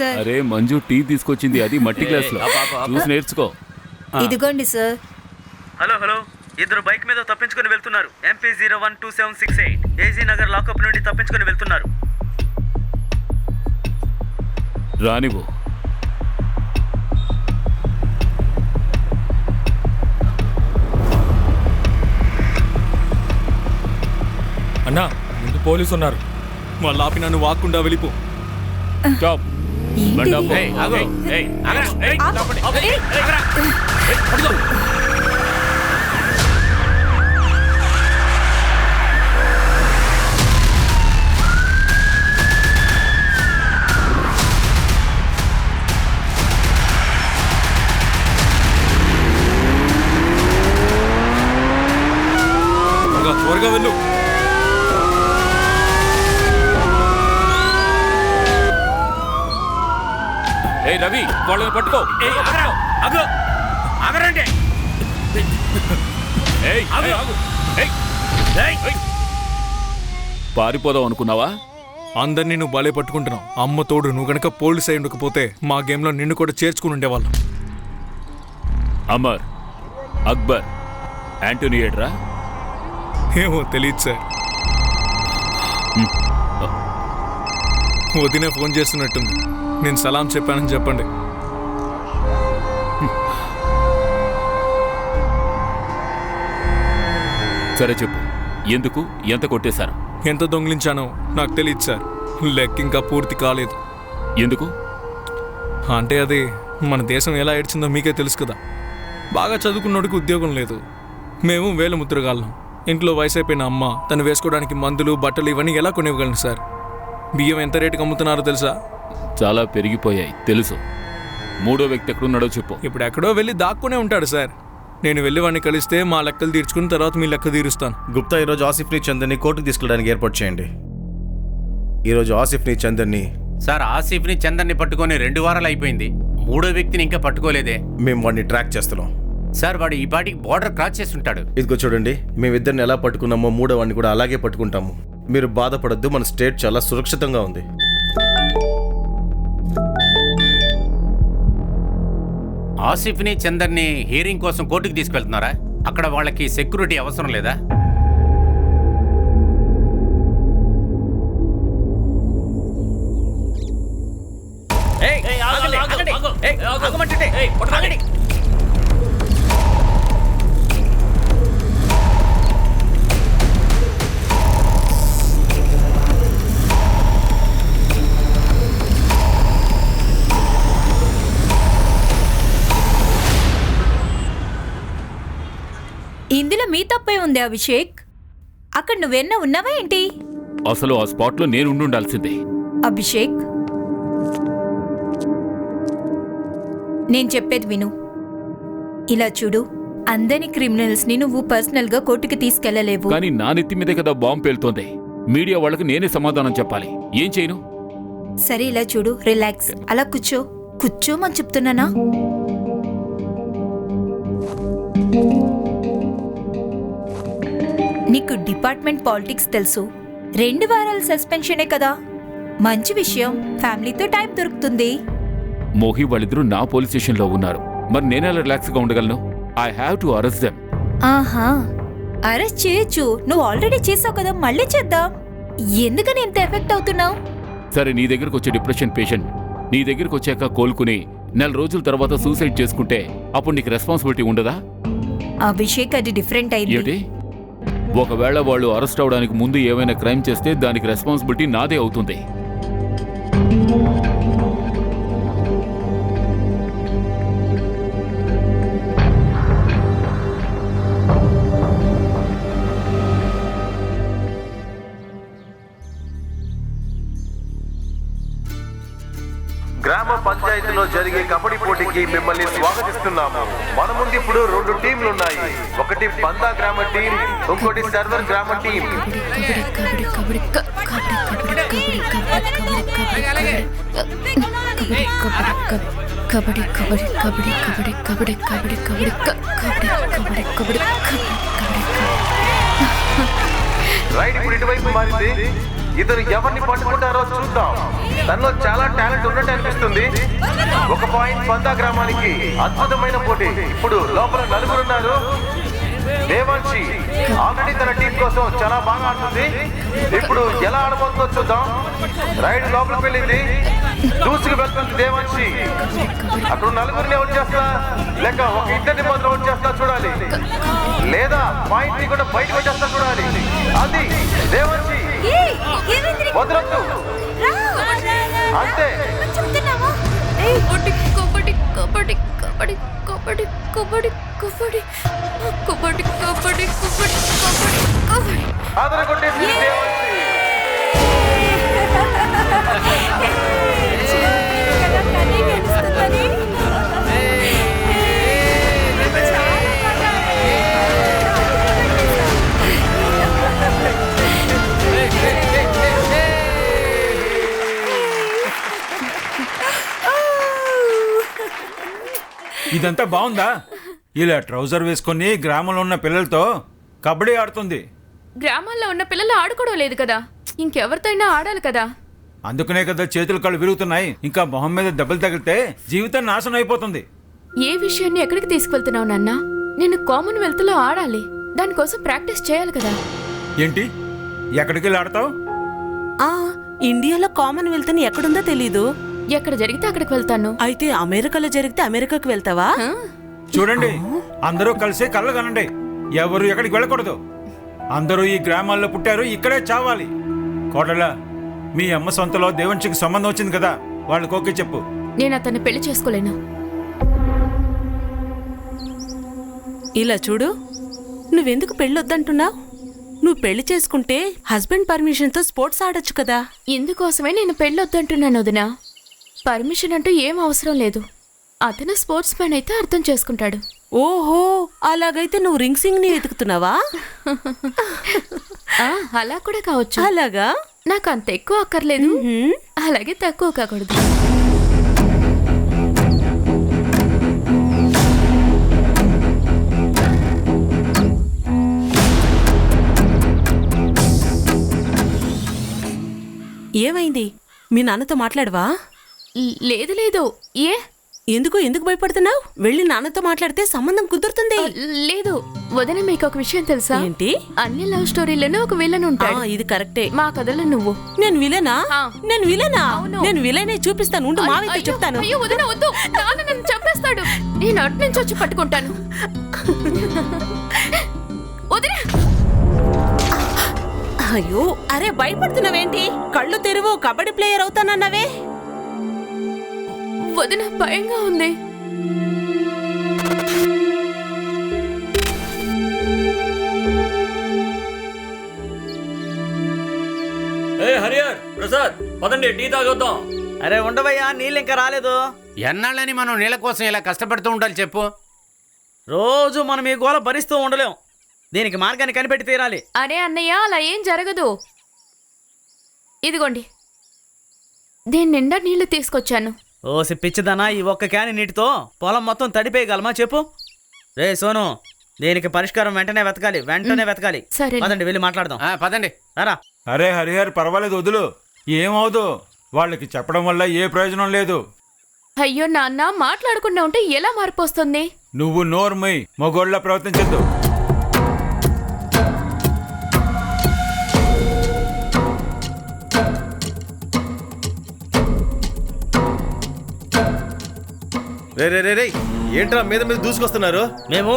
Sir. అరే Manju tea తీసుకొచ్చింది, అది మట్టి గ్లాస్ లో. చూసి నేర్చుకో. ఇదిగోండి సార్. హలో హలో, ఇద్దరు బైక్ మీద తప్పించుకొని వెళ్తున్నారు. MP 012768 ఏజీ నగర్ లాకప్ నుండి తప్పించుకొని వెళ్తున్నారు. రానివ్వు. అన్నా, ముందు పోలీసు ఉన్నారు. వాళ్ళు ఆపి నన్ను వాక్కుండా వెళ్ళిపో. స్టాప్. బండి ఆపు. త్వరగా వెళ్ళు. ఏయ్ రవి, వాళ్ళని పట్టుకో. ఆగరండి. పారిపోదాం అనుకున్నావా? అందరినీ నువ్వు బాలే పట్టుకుంటున్నావు. అమ్మ తోడు నువ్వు గనక పోలీస్ అయి ఉండకపోతే మా గేమ్లో నిన్ను కూడా చేర్చుకుని ఉండేవాళ్ళం. అమర్, అక్బర్, యాంటోనీ ఏడ్రా? ఏమో తెలియదు సార్. వదినే ఫోన్ చేస్తున్నట్టుంది. నేను సలాం చెప్పానని చెప్పండి. సరే చెప్పు, ఎందుకు, ఎంత కొట్టేశారు? ఎంత దొంగిలించానో నాకు తెలియదు సార్. లెక్క ఇంకా పూర్తి కాలేదు. ఎందుకు? అంటే అది మన దేశం ఎలా ఏడ్చిందో మీకే తెలుసు కదా. బాగా చదువుకున్నోడికి ఉద్యోగం లేదు. మేము వేల ముద్రగాళ్ళం. ఇంట్లో వయసు అయిపోయిన అమ్మ తను వేసుకోవడానికి మందులు, బట్టలు ఇవన్నీ ఎలా కొనివ్వగలను సార్? బియ్యం ఎంత రేటుకి అమ్ముతున్నారో తెలుసా? చాలా పెరిగిపోయాయి తెలుసు. మూడో వ్యక్తి ఎక్కడున్నాడో చెప్పు. ఇప్పుడు ఎక్కడో వెళ్ళి దాక్కునే ఉంటాడు సార్. నేను వెళ్ళి వాడిని కలిస్తే మా లెక్కలు తీర్చుకున్న తర్వాత మీ లెక్క తీరుస్తాను. గుప్తా, ఈరోజు ఆసిఫ్ని చందర్ని కోర్టుకు తీసుకెళ్ళడానికి ఏర్పాటు చేయండి. ఈరోజు ఆసిఫ్ని చందర్ని సార్, ఆసిఫ్ని చందర్ని పట్టుకొని 2 వారాలు అయిపోయింది. మూడో వ్యక్తిని ఇంకా పట్టుకోలేదే. మేము వాడిని ట్రాక్ చేస్తున్నాం. సార్, వాడు ఈ పాటికి బార్డర్ క్రాస్ చేసి ఉంటాడు. ఇదిగో చూడండి, మేమిద్దరిని ఎలా పట్టుకున్నామో మూడో వాడిని కూడా అలాగే పట్టుకుంటాము. మీరు బాధపడద్దు, మన స్టేట్ చాలా సురక్షితంగా ఉంది. ఆసిఫ్ని చందర్ని హియరింగ్ కోసం కోర్టుకు తీసుకెళ్తున్నారా? అక్కడ వాళ్ళకి సెక్యూరిటీ అవసరం లేదా? ఇందులో మీ తప్పే ఉంది అభిషేక్. అక్కడ నువ్వెన్న ఉన్నావా ఏంటి? అసలు ఆ స్పాట్ లో నేను ఉండాల్సిందే. అభిషేక్, నేను చెప్పేది విను. ఇలా చూడు, అందరి క్రిమినల్స్ ని నువ్వు పర్సనల్ గా కోర్టుకి తీసుకెళ్లలేవు. కానీ నా నెత్తి మీదే కదా బాంబు పేలుతోంది. మీడియా వాళ్ళకి నేనే సమాధానం చెప్పాలి. ఏం చేయను? సరే ఇలా చూడు, రిలాక్స్, అలా కూర్చోమని చెప్తున్నానా? నీకు డిపార్ట్మెంట్ పాలిటిక్స్ తెలుసు. 2 వారాల సస్పెన్షనే కదా, మంచి విషయం. ఫ్యామిలీతో టైం దొరుకుతుంది. మోహి వాళ్ళిద్దరూ నా పోలీస్ స్టేషన్ లో ఉన్నారు. మరి నేనెలా రిలాక్స్ గా ఉండగలను? I have to arrest them. ఆహా, అరెస్ట్ చేయొచ్చు. నువ్వు ఆల్రెడీ చేసావు కదా, మళ్ళీ చేద్దాం. ఎందుకని ఇంత ఎఫెక్ట్ అవుతున్నావు? సరే, నీ దగ్గరకు వచ్చే డిప్రెషన్ పేషెంట్ నీ దగ్గరకు వచ్చాక కోలుకుని 4 రోజుల తర్వాత సూసైడ్ చేసుకుంటే అప్పుడు నీకు రెస్పాన్సిబిలిటీ ఉండదా? అభిషేక్, అది డిఫరెంట్ అయింది. ఏంటి? ఒకవేళ వాళ్ళు అరెస్ట్ అవడానికి ముందు ఏమైనా క్రైమ్ చేస్తే దానికి రెస్పాన్సిబిలిటీ నాదే అవుతుంది. గ్రామ పంచాయతీలో జరిగే కబడ్డీ పోటీకి మిమ్మల్ని స్వాగతిస్తున్నాము. మన ముందు ఇప్పుడు 2 టీంలు ఉన్నాయి. ఒకటి బందా గ్రామ టీం, ఇంకోటి సర్వర్ గ్రామ టీం. రైట్ ఇప్పుడు ఇటువైపు మారింది. ఇతను ఎవరిని పట్టుకుంటారో చూద్దాం. తనలో చాలా టాలెంట్ ఉన్నట్టు అనిపిస్తుంది. 1 పాయింట్ పందా గ్రామానికి అద్భుతమైన పోటీ. ఇప్పుడు లోపల 4 ఉన్నారు. దేవాంశి ఆల్రెడీ తన టీం కోసం చాలా బాగా ఆడుతుంది. ఇప్పుడు ఎలా ఆడబోతుందో చూద్దాం. రైడ్ లోపలికి వెళ్ళింది. దూసుకు వెళ్తుంది దేవాంశి. అక్కడ 4 అవుట్ చేస్తా లేక ఒక ఇద్దరిని మాత్రం అవుట్ చేస్తా చూడాలి, లేదా పాయింట్ ని కూడా బయటకు వచ్చేస్తా చూడాలి. అది దేవాంశి వదలొద్దు. అంతే. కబడ్డీ కబడ్డీ కబడ్డీ కబడ్డీ కబడ్డీ కబడ్డీ కబడ్డీ కబడ్డీ కబడ్డీ కబడ్డీ కబడ్డీ ఆదర కొట్టేసింది దేవాంశి. ఇదంతా బాగుందా? ఇలా ట్రౌజర్ వేసుకొని గ్రామంలో ఉన్న పిల్లలతో కబడ్డీ ఆడుతుంది. గ్రామాల్లో ఉన్న పిల్లలు ఆడుకోవడం లేదు కదా, ఇంకెవరితో అయినా ఆడాలి కదా. అందుకనే కదా చేతులు కాళ్ళు విరుగుతున్నాయి. ఇంకా మొహం మీద దెబ్బలు తగిలితే జీవితం నాశనం అయిపోతుంది. ఏ విషయాన్ని ఎక్కడికి తీసుకువెళ్తున్నావు నాన్న? నేను కామన్వెల్త్ లో ఆడాలి, దానికోసం ప్రాక్టీస్ చేయాలి కదా. ఏంటి, ఎక్కడికి వెళ్ళి ఆడతావు? ఇండియాలో కామన్వెల్త్ అని ఎక్కడుందో తెలీదు. ఎక్కడ జరిగితే అక్కడికి వెళ్తాను. అయితే అమెరికాలో జరిగితే అమెరికాకు వెళ్తావా? చూడండి, అందరూ కలిసి కళ్ళు కనండి. ఎవరు ఎక్కడికి వెళ్ళకూడదు. అందరూ ఈ గ్రామాల్లో పుట్టారు, ఇక్కడే చావాలి. కోడలా, మీ అమ్మ సొంతలో దేవంశికి సంబంధం వచ్చింది కదా, వాళ్ళకి ఓకే చెప్పు. నేను అతన్ని పెళ్లి చేసుకోలేను. ఇలా చూడు, నువ్వెందుకు పెళ్ళొద్దంటున్నావు? నువ్వు పెళ్లి చేసుకుంటే హస్బెండ్ పర్మిషన్ తో స్పోర్ట్స్ ఆడొచ్చు కదా. ఇందుకోసమే నేను పెళ్ళొద్దంటున్నాను వదినా. పర్మిషన్ అంటూ ఏం అవసరం లేదు. అతను స్పోర్ట్స్ మ్యాన్ అయితే అర్థం చేసుకుంటాడు. ఓహో, అలాగైతే నువ్వు రింగ్ సింగ్ ని వెతుకుతున్నావా? అలా కూడా కావచ్చు. అలాగా? నాకు అంత ఎక్కువ అక్కర్లేదు, అలాగే తక్కువ కాకూడదు. ఏమైంది? మీ నాన్నతో మాట్లాడవా? లేదు లేదు. ఏ? ఎందుకు భయపడుతున్నావు? వెళ్ళి నాన్నతో మాట్లాడితే సంబంధం కుదురుతుంది. లేదు వదిన, మీకు ఒక విషయం తెలుసా? ఏంటి? అన్ని లవ్ స్టోరీలను ఒక విలన్ ఉంటాడు. ఇది కరెక్టే. మా కథలో నువ్వు. నేను విలనా? నేను విలనా? అవును. నేను విలనే చూపిస్తాను. ఉండు, మావితో చెప్తాను. అయ్యో వదిన, వద్దు. నాన్న నన్ను చంపేస్తాడు. నేను అటు నుంచి వచ్చి పట్టుకుంటాను. వదిన. అయ్యో, అరే భయపడుతున్నావేంటి? కళ్ళు తెరువు, కబడ్డీ ప్లేయర్ అవుతానన్నావే. వదిన, భయంగా ఉంది. హరియర్ ప్రసాద్, పదండి టీ తాగొద్దాం. అరే ఉండవయ్యా, నీళ్ళు ఇంకా రాలేదు. ఎన్నాళ్ళని మనం నీళ్ళ కోసం ఇలా కష్టపడుతూ ఉండాలి చెప్పు? రోజు మనం ఈ గోల భరిస్తూ ఉండలేం. దీనికి మార్గాన్ని కనిపెట్టి తీరాలి. అరే అన్నయ్య, అలా ఏం జరగదు. ఇదిగోండి, దీని నిండా నీళ్లు తీసుకొచ్చాను. ఓసి పిచ్చిదనా, ఈ ఒక్క క్యాన్ నీటితో పొలం మొత్తం తడిపేయగలమా చెప్పు? రే సోను, దీనికి పరిష్కారం వెంటనే వెతకాలి. సరే. పదండి వెళ్ళి మాట్లాడదాం. పదండి. రా. అరే హరిహర్, పర్వాలేదు, వదులు. ఏమవుదు, వాళ్ళకి చెప్పడం వల్ల ఏ ప్రయోజనం లేదు. అయ్యో నాన్న, మాట్లాడకుండా ఉంటే ఎలా మార్పు వస్తుంది? నువ్వు నోర్మై, మగోళ్ళ ప్రవర్తించద్దు. రే ఏంట్రా మీద దూసుకొస్తున్నారు? మేము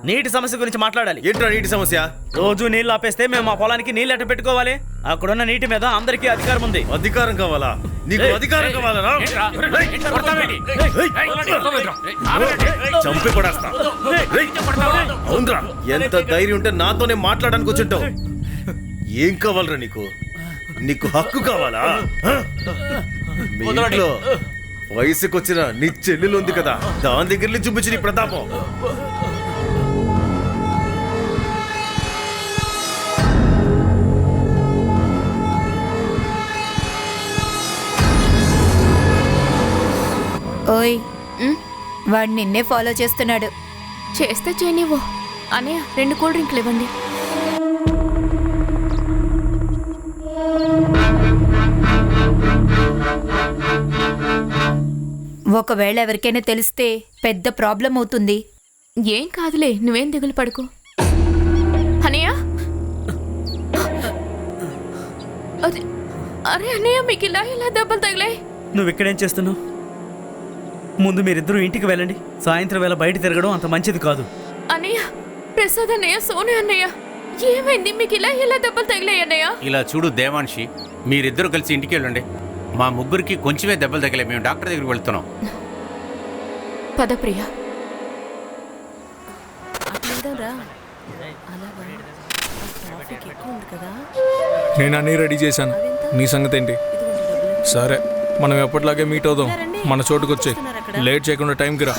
నీటి సమస్య గురించి మాట్లాడాలి. ఏంట్రా నీటి సమస్య? రోజు నీళ్లు ఆపేస్తే మేము మా పొలానికి నీళ్ళు ఎట్ట పెట్టుకోవాలి? అక్కడున్న నీటి మీద అందరికీ అధికారం ఉంది. అధికారం కావాలా? నీకు అధికారం కావాలా? చంపి పడేస్తా. అవునరా, ఎంత ధైర్యం ఉంటే నాతోనే మాట్లాడడానికి వచ్చుంటావు. ఏం కావాలరా నీకు? నీకు హక్కు కావాలా? మీ ఇంట్లో వయసుకొచ్చిన నీ చెల్లెలు ఉంది కదా, దాని దగ్గర చూపించి నీ ప్రతాపం. ఓయ్, వాడు నిన్నే ఫాలో చేస్తున్నాడు. చేస్తే చేయనివ్వు. అన్నయ్య, 2 కూల్ డ్రింక్లు ఇవ్వండి. ఒకవేళ ఎవరికైనా తెలిస్తే పెద్ద ప్రాబ్లం అవుతుంది. ఏం కాదులే, నువ్వేం దిగులు పడుకో. అన్నయ్య, అరే అరే అన్నయ్య, మీకు ఇలా దెబ్బలు తగిలాయి? నువ్వు ఇక్కడేం చేస్తున్నావు? ముందు మీరిద్దరూ ఇంటికి వెళ్ళండి. సాయంత్రం వేళ బయట తిరగడం అంత మంచిది కాదు. అన్నయ్య, ప్రసాద్ అన్నయ్య, సోని అన్నయ్య, ఏమైంది? మీకు ఇలా దెబ్బలు తగిలాయి అన్నయ్య? ఇలా చూడు దేవాన్షి, మీరిద్దరూ కలిసి ఇంటికి వెళ్ళండి. మా ముగ్గురికి కొంచెమే దెబ్బలు తగిలాయి. మేము డాక్టర్ దగ్గరికి వెళ్తున్నాం. పద ప్రియా. నేను అన్నీ రెడీ చేశాను. నీ సంగతి ఏంటి? సరే, మనం ఎప్పటిలాగే మీట్ అవుదాం. మన చోటుకు వచ్చే లేట్ చేయకుండా టైంకి రా.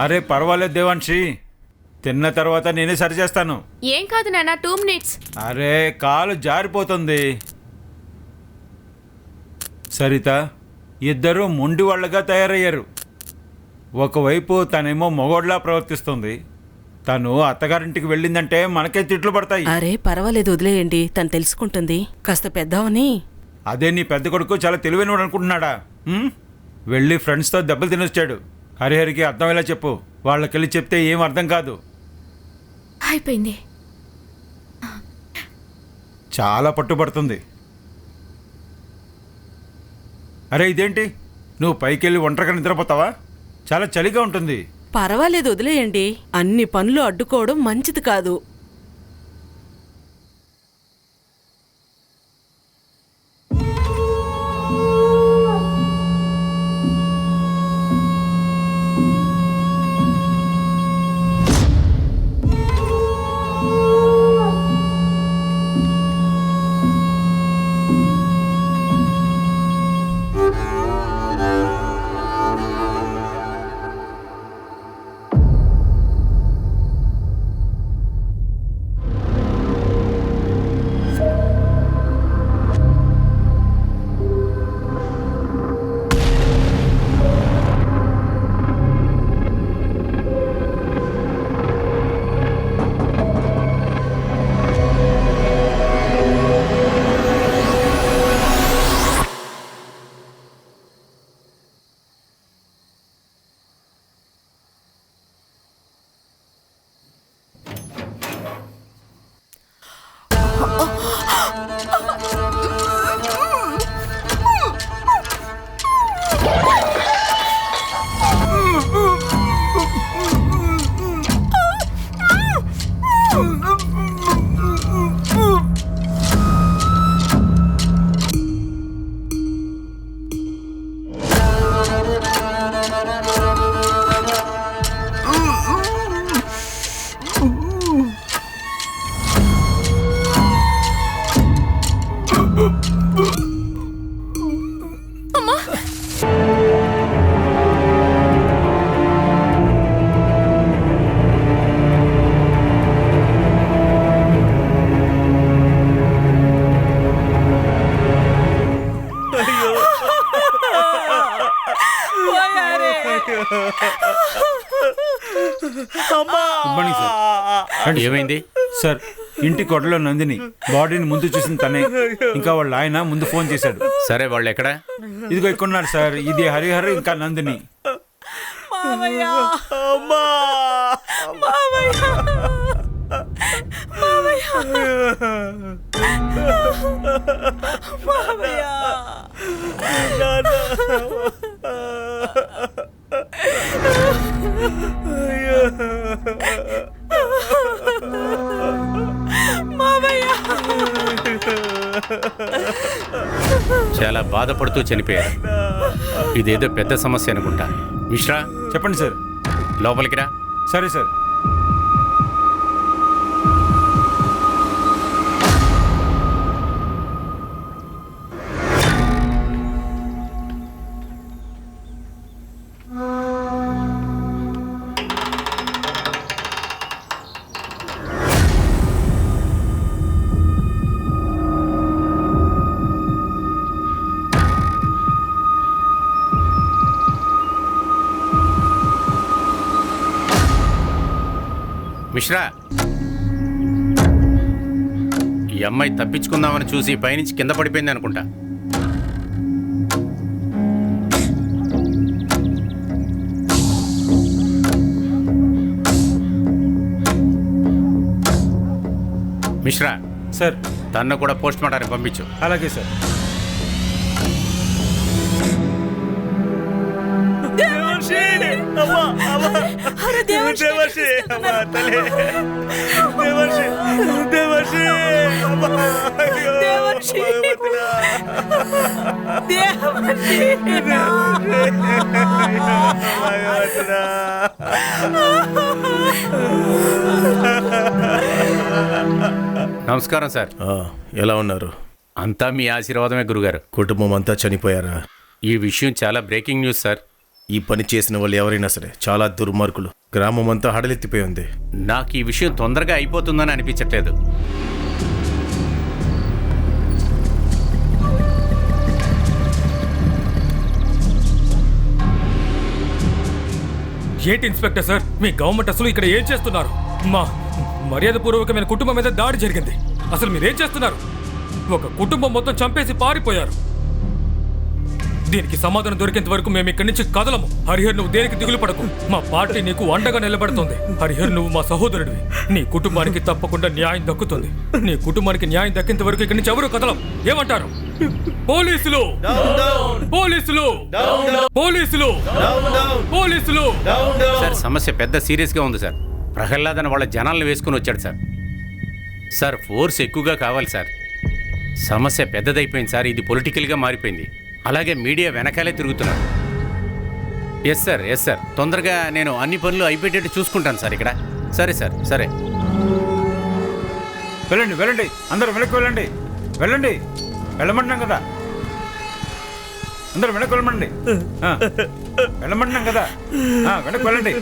అరే పర్వాలేదు దేవాన్షి, తిన్న తర్వాత నేనే సరి చేస్తాను. ఏం కాదు నాన్న, 2 minutes. అరే కాలు జారిపోతుంది. సరిత, ఇద్దరు మొండి వాళ్ళగా తయారయ్యారు. ఒకవైపు తనేమో మొగోడ్లా ప్రవర్తిస్తుంది. తను అత్తగారింటికి వెళ్ళిందంటే మనకే తిట్లు పడతాయి. అరే పర్వాలేదు, వదిలేయండి, తను తెలుసుకుంటుంది. కాస్త పెద్దామని. అదే నీ పెద్ద కొడుకు చాలా తెలివైనవాడు అనుకుంటున్నాడా? వెళ్ళి ఫ్రెండ్స్తో దెబ్బలు తినొచ్చాడు. హరిహరికి అర్థమయ్యేలా చెప్పు. వాళ్ళకెళ్ళి చెప్తే ఏం అర్థం కాదు. అయిపోయింది. చాలా పట్టుబడుతుంది. అరే ఇదేంటి, నువ్వు పైకెళ్ళి ఒంటరిగా నిద్రపోతావా? చాలా చలిగా ఉంటుంది. పర్వాలేదు, వదిలేయండి. అన్ని పనులు అడ్డుకోవడం మంచిది కాదు. ఏమైంది సార్? ఇంటి కొడలో నందిని బాడీని ముందు చూసిన తనే. ఇంకా వాళ్ళ ఆయన ముందు ఫోన్ చేశాడు. సరే, వాళ్ళు ఎక్కడ? ఇదిగో ఇక్కడున్నారు సార్. ఇది హరిహర్, ఇంకా నందిని. చాలా బాధపడుతూ చనిపోయారు. ఇదేదో పెద్ద సమస్య అనుకుంటా. మిశ్రా, చెప్పండి సార్. లోపలికి రా. సరే సార్. మిశ్రా, ఈ అమ్మాయి తప్పించుకుందామని చూసి పైనుంచి కింద పడిపోయింది అనుకుంటా. మిశ్రా సార్. తన్ను కూడా పోస్ట్ మార్టానికి పంపించు. అలాగే సార్. నమస్కారం సార్. ఎలా ఉన్నారు? అంతా మీ ఆశీర్వాదమే గురుగారు. కుటుంబం అంతా చనిపోయారా? ఈ విషయం చాలా బ్రేకింగ్ న్యూస్ సార్. ఈ పని చేసిన వాళ్ళు ఎవరైనా సరే చాలా దుర్మార్గులు. గ్రామం అంతా హడలెత్తిపోయి ఉంది. నాకు ఈ విషయం తొందరగా అయిపోతుందని అనిపించట్లేదు. ఏంటి ఇన్స్పెక్టర్ సార్, మీ గవర్నమెంట్ అసలు ఇక్కడ ఏం చేస్తున్నారు? మా మర్యాదపూర్వకమైన కుటుంబం మీద దాడి జరిగింది. అసలు మీరేం చేస్తున్నారు? ఒక కుటుంబం మొత్తం చంపేసి పారిపోయారు. దీనికి సమాధానం దొరికేంత వరకు మేము ఇక్కడి నుంచి కదలము. హరిహర్, నువ్వు దేనికి దిగులు పడకు. మా పార్టీ నీకు అండగా నిలబడుతుంది. హరిహర్, నువ్వు మా సహోదరుడివి. నీ కుటుంబానికి తప్పకుండా న్యాయం దక్కుతుంది. నీ కుటుంబానికి న్యాయం దక్కేంత వరకు ఇక్కడి నుంచి ఎవరు కదలం. ఏమంటారు? పోలీసులు! పోలీసులు! పోలీసులు! పోలీసులు! సార్, సమస్య పెద్ద సీరియస్గా ఉంది సార్. ప్రహ్లాద్ అని వాళ్ళ జనాలను వేసుకుని వచ్చాడు సార్. సార్, ఫోర్స్ ఎక్కువగా కావాలి సార్. సమస్య పెద్దదైపోయింది సార్. ఇది పొలిటికల్గా మారిపోయింది. అలాగే మీడియా వెనకాలే తిరుగుతున్నారు. Yes sir, yes sir. తొందరగా నేను అన్ని పనులు అయిపోయేటట్టు చూసుకుంటాను సార్ ఇక్కడ. సరే సార్, సరే. వెళ్ళండి, వెళ్ళండి, అందరూ వెనక్కి వెళ్ళండి. వెళ్ళండి, వెళ్ళమంటున్నాం కదా. అందరూ వెనక్కి వెళ్ళమండి. వెళ్ళమంటున్నాం కదా, వెనక్కి వెళ్ళండి.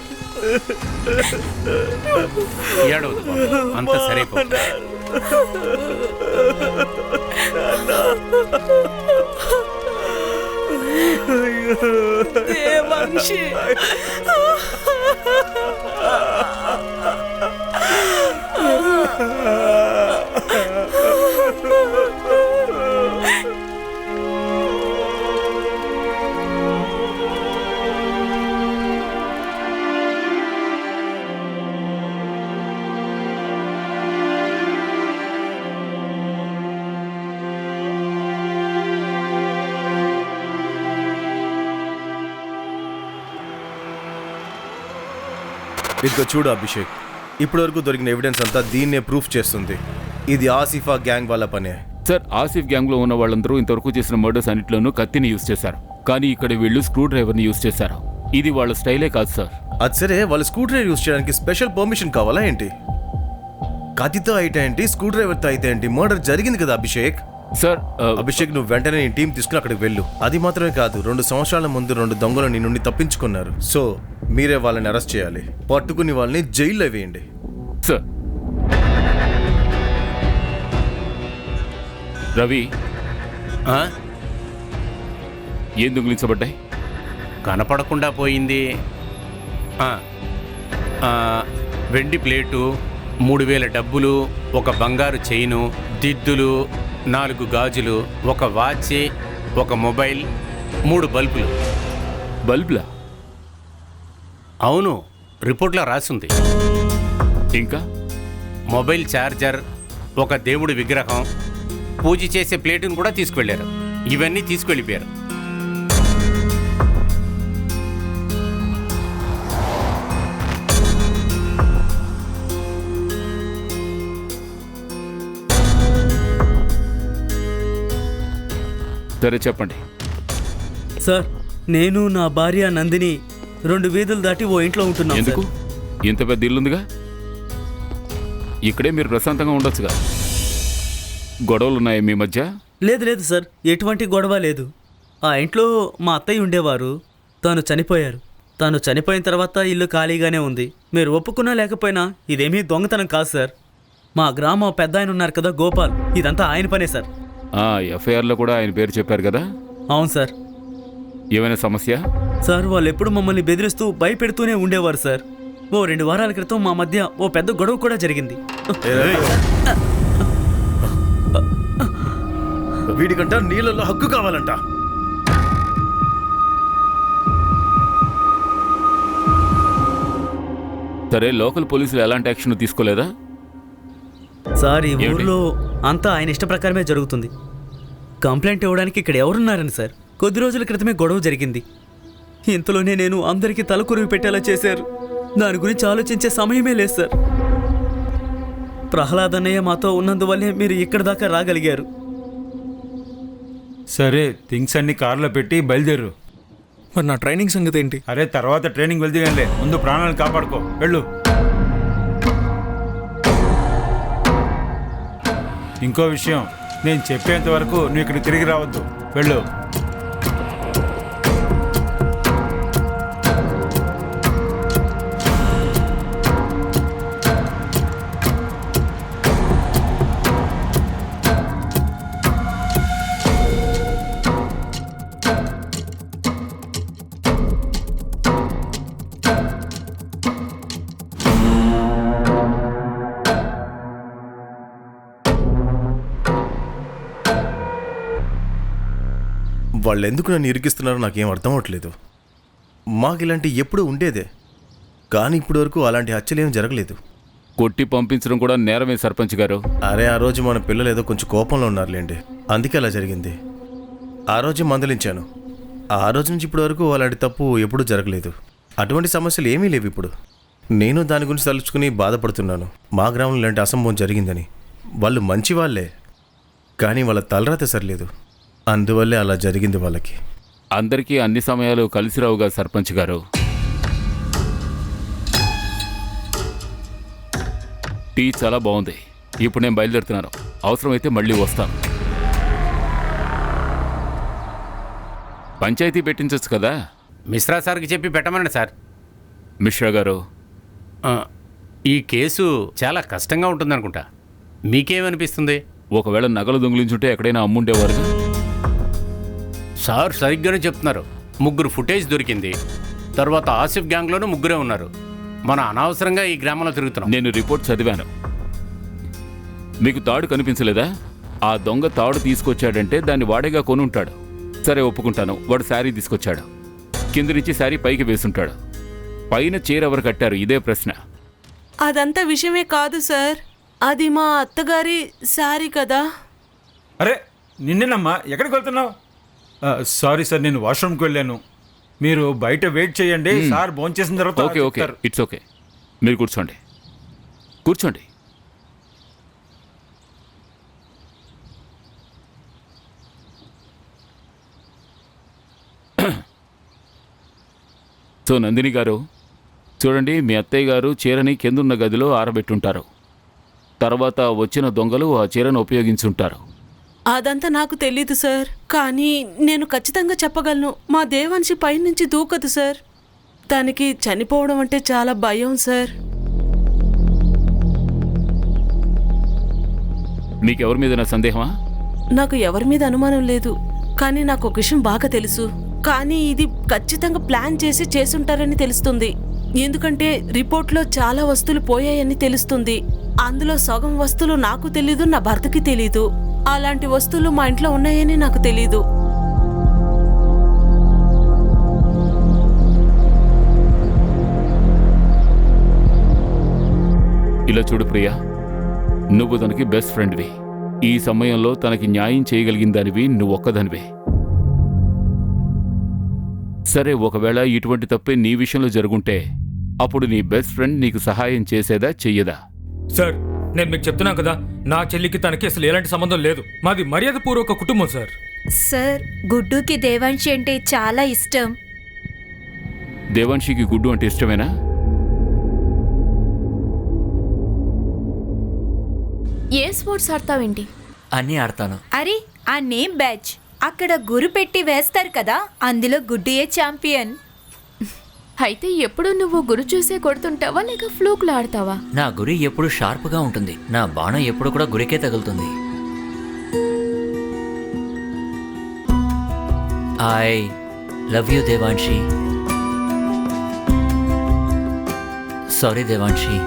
ఏడవదు బాబు, అంత సరైపోతుంది. దేవాంశి, ఇదిగో చూడు అభిషేక్, ఇప్పటివరకు దొరికిన ఎవిడెన్స్ అంతా దీన్నే ప్రూఫ్ చేస్తుంది. ఇది ఆసిఫా గ్యాంగ్ వాళ్ళ పనే. సార్, ఆసిఫ్ గ్యాంగ్లో ఉన్న వాళ్ళందరూ ఇంతవరకు చేసిన మర్డర్స్ అన్నిట్లోనూ కత్తిని యూజ్ చేశారు. కానీ ఇక్కడ వీళ్ళు స్క్రూ డ్రైవర్ని యూజ్ చేశారు. ఇది వాళ్ళ స్టైలే కాదు సార్. అది సరే, వాళ్ళు స్క్రూ డ్రైవర్ యూజ్ చేయడానికి స్పెషల్ పర్మిషన్ కావాలా ఏంటి? కత్తితో అయితే ఏంటి, స్క్రూ డ్రైవర్తో అయితే ఏంటి? మర్డర్ జరిగింది కదా అభిషేక్. సార్, అభిషేక్, నువ్వు వెంటనే నీ టీం తీసుకుని అక్కడికి వెళ్ళు. అది మాత్రమే కాదు, 2 సంవత్సరాల ముందు 2 దొంగలు నీ నుండి తప్పించుకున్నారు. సో మీరే వాళ్ళని అరెస్ట్ చేయాలి. పట్టుకుని వాళ్ళని జైల్లో వేయండి. సార్. రవి, ఏం దొంగిలించబడ్డాయి? కనపడకుండా పోయింది వెండి ప్లేటు, 3000 డబ్బులు, ఒక బంగారు చైను, దిద్దులు, 4 గాజులు, ఒక వాచ్, ఒక మొబైల్, 3 బల్బులు. బల్బులా? అవును, రిపోర్ట్లో రాసింది. ఇంకా మొబైల్ ఛార్జర్, ఒక దేవుడి విగ్రహం, పూజ చేసే ప్లేటును కూడా తీసుకువెళ్ళారు. ఇవన్నీ తీసుకువెళ్ళిపోయారు. సరే, చెప్పండి. సార్, నేను నా భార్య నందిని 2 వీధులు దాటి ఓ ఇంట్లో ఉంటున్నాం. ఎందుకు? ఇంత పెద్ద ఇల్లుందిగా, ఇక్కడే మీరు ప్రశాంతంగా ఉండొచ్చుగా. గొడవలున్నాయా మీ మధ్య? లేదు లేదు సార్, ఎటువంటి గొడవ లేదు. ఆ ఇంట్లో మా అత్తయ్య ఉండేవారు. తాను చనిపోయారు. తాను చనిపోయిన తర్వాత ఇల్లు ఖాళీగానే ఉంది. మీరు ఒప్పుకున్నా లేకపోయినా ఇదేమీ దొంగతనం కాదు సార్. మా గ్రామం పెద్ద ఆయన ఉన్నారు కదా, గోపాల్, ఇదంతా ఆయన పనే సార్. ఎఫ్ఐఆర్లో కూడా ఆయన పేరు చెప్పారు కదా. అవును సార్. ఏమైనా సమస్య? సార్, వాళ్ళు ఎప్పుడు మమ్మల్ని బెదిరిస్తూ భయపెడుతూనే ఉండేవారు సార్. ఓ 2 వారాల క్రితం మా మధ్య ఓ పెద్ద గొడవ కూడా జరిగింది. వీడికంట నీళ్ళలో హక్కు కావాలంట. సరే, లోకల్ పోలీసులు ఎలాంటి యాక్షన్ తీసుకోలేదా? సార్ ఈ ఏమిటి? ఊర్లో అంతా ఆయన ఇష్ట ప్రకారమే జరుగుతుంది. కంప్లైంట్ ఇవ్వడానికి ఇక్కడ ఎవరున్నారని సార్? కొద్ది రోజుల క్రితమే గొడవ జరిగింది. ఇంతలోనే నేను అందరికీ తలకొరివి పెట్టేలా చేశారు. దాని గురించి ఆలోచించే సమయమే లేదు సార్. ప్రహ్లాద్ అన్నయ్య మాతో ఉన్నందువల్లే మీరు ఇక్కడ దాకా రాగలిగారు. సరే, థింగ్స్ అన్ని కార్లో పెట్టి బయలుదేరు. మరి నా ట్రైనింగ్ సంగతి ఏంటి? అరే, తర్వాత ట్రైనింగ్ వెళ్తే ముందు ప్రాణాలను కాపాడుకో. వెళ్ళు. ఇంకో విషయం, నేను చెప్పేంత వరకు నువ్వు ఇక్కడికి తిరిగి రావద్దు. వెళ్ళు. వాళ్ళు ఎందుకు నన్ను ఇరికిస్తున్నారో నాకేం అర్థం అవట్లేదు. మాకు ఇలాంటి ఎప్పుడూ ఉండేదే, కానీ ఇప్పటి వరకు అలాంటి హత్యలేం జరగలేదు. కొట్టి పంపించడం కూడా నేరమే సర్పంచ్ గారు. అరే, ఆ రోజు మన పిల్లలు ఏదో కొంచెం కోపంలో ఉన్నారులేండి, అందుకే అలా జరిగింది. ఆ రోజే మందలించాను. ఆ రోజు నుంచి ఇప్పటి వరకు అలాంటి తప్పు ఎప్పుడూ జరగలేదు. అటువంటి సమస్యలు ఏమీ లేవు ఇప్పుడు. నేను దాని గురించి తలుచుకుని బాధపడుతున్నాను. మా గ్రామంలో ఇలాంటి అసంభవం జరిగిందని. వాళ్ళు మంచి వాళ్ళే, కానీ వాళ్ళ తలరాత సరిలేదు. అందువల్లే అలా జరిగింది వాళ్ళకి. అందరికీ అన్ని సమయాలు కలిసి రావుగా సర్పంచ్ గారు. టీ చాలా బాగుంది. ఇప్పుడు నేను బయలుదేరుతున్నాను. అవసరమైతే మళ్ళీ వస్తాను. పంచాయతీ పెట్టించవచ్చు కదా? మిశ్రా సార్కి చెప్పి పెట్టమనండి సార్. మిశ్రా గారు, ఈ కేసు చాలా కష్టంగా ఉంటుందనుకుంటా. మీకేమనిపిస్తుంది? ఒకవేళ నగలు దొంగిలించుంటే ఎక్కడైనా అమ్ముండేవారుగా. సార్ సరిగ్గానే చెప్తున్నారు. 3 ఫుటేజ్ దొరికింది. తర్వాత ఆసిఫ్ గ్యాంగ్లోనూ 3 ఉన్నారు. మనం అనవసరంగా ఈ గ్రామంలో తిరుగుతున్నాం. నేను రిపోర్ట్ చదివాను. మీకు తాడు కనిపించలేదా? ఆ దొంగ తాడు తీసుకొచ్చాడంటే దాన్ని వాడేగా కొనుంటాడు. సరే, ఒప్పుకుంటాను. వాడు శారీ తీసుకొచ్చాడు. కింది నుంచి శారీ పైకి వేసుంటాడు. పైన చీర ఎవరు కట్టారు? ఇదే ప్రశ్న. అదంతా విషయమే కాదు సార్. అది మా అత్తగారి శారీ కదా. అరే, నిన్నేనమ్మా, ఎక్కడికి వెళ్తున్నావు? సారీ సార్, నేను వాష్రూమ్కి వెళ్ళాను. మీరు బయట వెయిట్ చేయండి. సార్ భోంచేసిన తర్వాత ఓకే ఓకే, ఇట్స్ ఓకే. మీరు కూర్చోండి, కూర్చోండి. సో నందిని గారు, చూడండి, మీ అత్తయ్య గారు చీరని కిందున్న గదిలో ఆరబెట్టుంటారు. తర్వాత వచ్చిన దొంగలు ఆ చీరను ఉపయోగించుంటారు. అదంతా నాకు తెలీదు సార్. కానీ నేను ఖచ్చితంగా చెప్పగలను, మా దేవాన్షి పైనుంచి దూకదు సార్. తనకి చనిపోవడం అంటే చాలా భయం సార్. మీకెవరి మీద సందేహమా? నాకు ఎవరి మీద అనుమానం లేదు, కానీ నాకు ఒక విషయం బాగా తెలుసు. కానీ ఇది ఖచ్చితంగా ప్లాన్ చేసి చేసుంటారని తెలుస్తుంది. ఎందుకంటే రిపోర్ట్లో చాలా వస్తువులు పోయాయని తెలుస్తుంది. అందులో సగం వస్తువులు నాకు తెలీదు, నా భర్తకి తెలీదు. అలాంటి వస్తువులు మా ఇంట్లో ఉన్నాయని నాకు తెలీదు. ఇలా చూడు ప్రియా, నువ్వు తనకి బెస్ట్ ఫ్రెండ్వి. ఈ సమయంలో తనకి న్యాయం చేయగలిగిన దానివి నువ్వు ఒక్కదానివే. సరే, ఒకవేళ ఇటువంటి తప్పే నీ విషయంలో జరుగుంటే అప్పుడు నీ బెస్ట్ ఫ్రెండ్ నీకు సహాయం చేసేదా చెయ్యదా? సార్, నేను మీకు చెప్తున్నాను కదా, నా చెల్లికి తనకి అసలు ఎలాంటి సంబంధం లేదు. మాది మర్యాదపూర్వక కుటుంబం సార్. సార్, గుడ్డుకి దేవాన్షి అంటే చాలా ఇష్టం. దేవాన్షికి గుడ్డు అంటే ఇష్టమేనా? ఏ స్పోర్ట్స్ ఆడతావేంటి? అన్నీ ఆడతాను. అరే, ఆ నేమ్ బ్యాచ్ అక్కడ గురి పెట్టి వేస్తారు కదా, అందులో గుడ్డుయే ఛాంపియన్. అయితే ఎప్పుడు నువ్వు గురి చూసే కొడుతుంటావా లేక ఫ్లూక్లు ఆడతావా? నా గురి ఎప్పుడు షార్ప్గా ఉంటుంది. నా బాణం ఎప్పుడు కూడా గురికే తగులుతుంది. I love you Devanshi. Sorry Devanshi.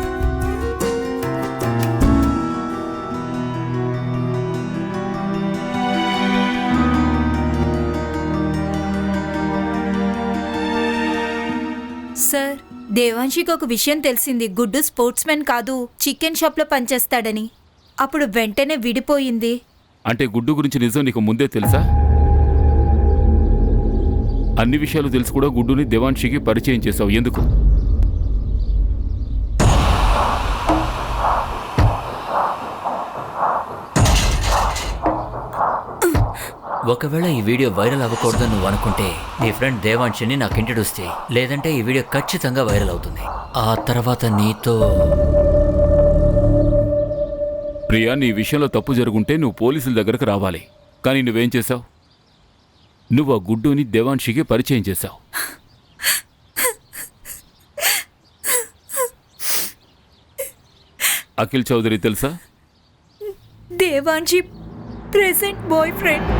దేవాంశికి ఒక విషయం తెలిసింది, గుడ్డు స్పోర్ట్స్ మ్యాన్ కాదు, చికెన్ షాప్లో పనిచేస్తాడని. అప్పుడు వెంటనే విడిపోయింది. అంటే గుడ్డు గురించి నిజం నీకు ముందే తెలుసా? అన్ని విషయాలు తెలుసు కూడా గుడ్డుని దేవాంశికి పరిచయం చేసావు, ఎందుకు? ఒకవేళ ఈ వీడియో వైరల్ అవ్వకూడదని నువ్వు అనుకుంటే నీ ఫ్రెండ్ దేవాంశిని నాకు ఇంట్రడ్యూస్ చేయి. లేదంటే ఈ వీడియో ఖచ్చితంగా వైరల్ అవుతుంది. ఆ తర్వాత నీతో ప్రియా, నీ విషయంలో తప్పు జరుగుంటే నువ్వు పోలీసుల దగ్గరకు రావాలి. కానీ నువ్వేం చేశావు? నువ్వు ఆ గుడ్డుని దేవాంశికి పరిచయం చేశావు. అఖిల్ చౌదరి తెలుసా? Devanshi present boyfriend.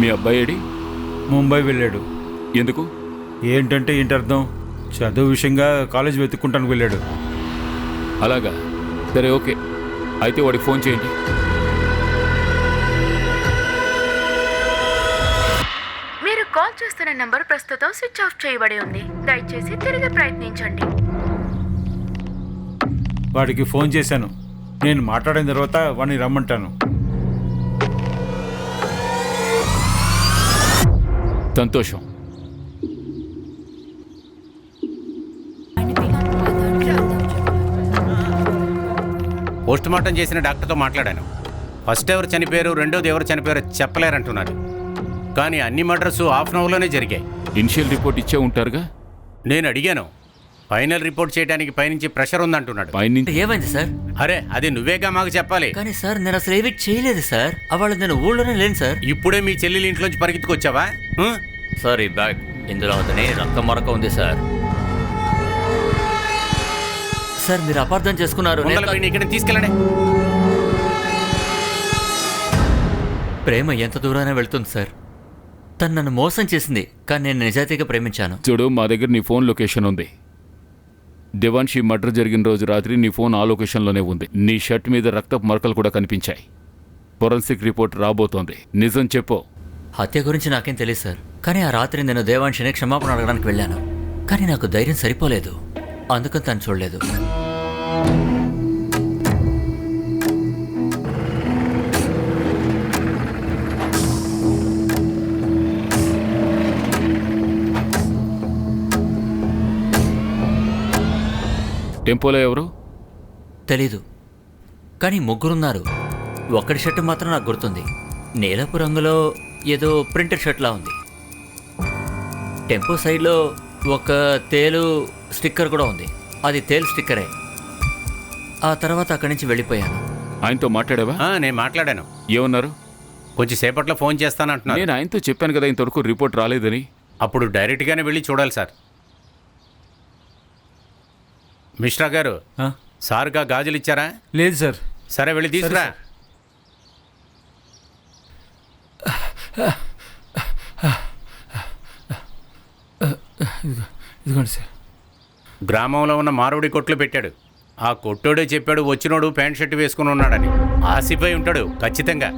మీ అబ్బాయి ఏడి? ముంబై వెళ్ళాడు. ఎందుకు? ఏంటంటే ఏంటి అర్థం? చదువు విషయంగా కాలేజ్ వెతుక్కుంటానికి వెళ్ళాడు. అలాగా, సరే ఓకే. అయితే వాడికి ఫోన్ చేయండి. మీరు కాల్ చేస్తున్న నంబర్ ప్రస్తుతం స్విచ్ ఆఫ్ చేయబడి ఉంది. దయచేసి తిరిగి ప్రయత్నించండి. వాడికి ఫోన్ చేశాను. నేను మాట్లాడిన తర్వాత వాడిని రమ్మంటాను. సంతోషం. పోస్ట్ మార్టం చేసిన డాక్టర్తో మాట్లాడాను. ఫస్ట్ ఎవరు చనిపోయారు, రెండోది ఎవరు చనిపోయారో చెప్పలేరంటున్నారు. కానీ అన్ని మర్డర్స్ హాఫ్ అన్ అవర్లోనే జరిగాయి. ఇనిషియల్ రిపోర్ట్ ఇచ్చే ఉంటారుగా? నేను అడిగాను. ఫైనల్ రిపోర్ట్ చేయడానికి పైనుంచి ప్రెషర్ ఉందంటున్నాడు. ఏమైంది సార్? అరే, అది నువ్వేగా మాకు చెప్పాలి. కానీ సార్ నేను అసలు ఏమీ చేయలేదు సార్. అవాళ నేను ఊళ్ళోనే లేను సార్. ఇప్పుడే మీ చెల్లెలు ఇంట్లోంచి పరిగెత్తుకొచ్చావా? సార్ ఈ బ్యాగ్ ఇందులో అతని రక్తం మరక ఉంది సార్. సార్ మీరు అపార్థం చేసుకున్నారు. ఇక్కడ తీసుకెళ్ళండి. ప్రేమ ఎంత దూరానే వెళ్తుంది సార్. తను నన్ను మోసం చేసింది, కానీ నేను నిజాయితీగా ప్రేమించాను. చూడు, మా దగ్గర నీ ఫోన్ లొకేషన్ ఉంది. దేవాంశి మర్డర్ జరిగిన రోజు రాత్రి నీ ఫోన్ ఆ లొకేషన్లోనే ఉంది. నీ షర్ట్ మీద రక్తపు మరకలు కూడా కనిపించాయి. ఫోరెన్సిక్ రిపోర్ట్ రాబోతోంది. నిజం చెప్పు. హత్య గురించి నాకేం తెలియదు సార్. కానీ ఆ రాత్రి నేను దేవాంశిని క్షమాపణ అడగడానికి వెళ్ళాను. కానీ నాకు ధైర్యం సరిపోలేదు. అందుకని తను చూడలేదు. టెంపోలో ఎవరు తెలీదు, కానీ ముగ్గురున్నారు. ఒక్కడి షర్టు మాత్రం నాకు గుర్తుంది. నీలపు రంగులో ఏదో ప్రింటెడ్ షర్ట్లా ఉంది. టెంపో సైడ్లో ఒక తేలు స్టిక్కర్ కూడా ఉంది. అది తేలు స్టిక్కరే. ఆ తర్వాత అక్కడి నుంచి వెళ్ళిపోయాను. ఆయనతో మాట్లాడావా? నేను మాట్లాడాను. ఏమన్నారు? కొంచెం సేపట్లో ఫోన్ చేస్తానంటున్నాను. నేను ఆయనతో చెప్పాను కదా ఇంతవరకు రిపోర్ట్ రాలేదని. అప్పుడు డైరెక్ట్గానే వెళ్ళి చూడాలి సార్. మిశ్రా గారు, సార్గా గాజులు ఇచ్చారా? లేదు సార్. సరే వెళ్ళి తీసుకురా. ఇదిగోండి సార్. గ్రామంలో ఉన్న మారుడి కొట్లు పెట్టాడు. ఆ కొట్టోడే చెప్పాడు వచ్చినోడు ప్యాంట్ షర్ట్ వేసుకుని ఉన్నాడని. ఆసిపోయి ఉంటాడు ఖచ్చితంగా.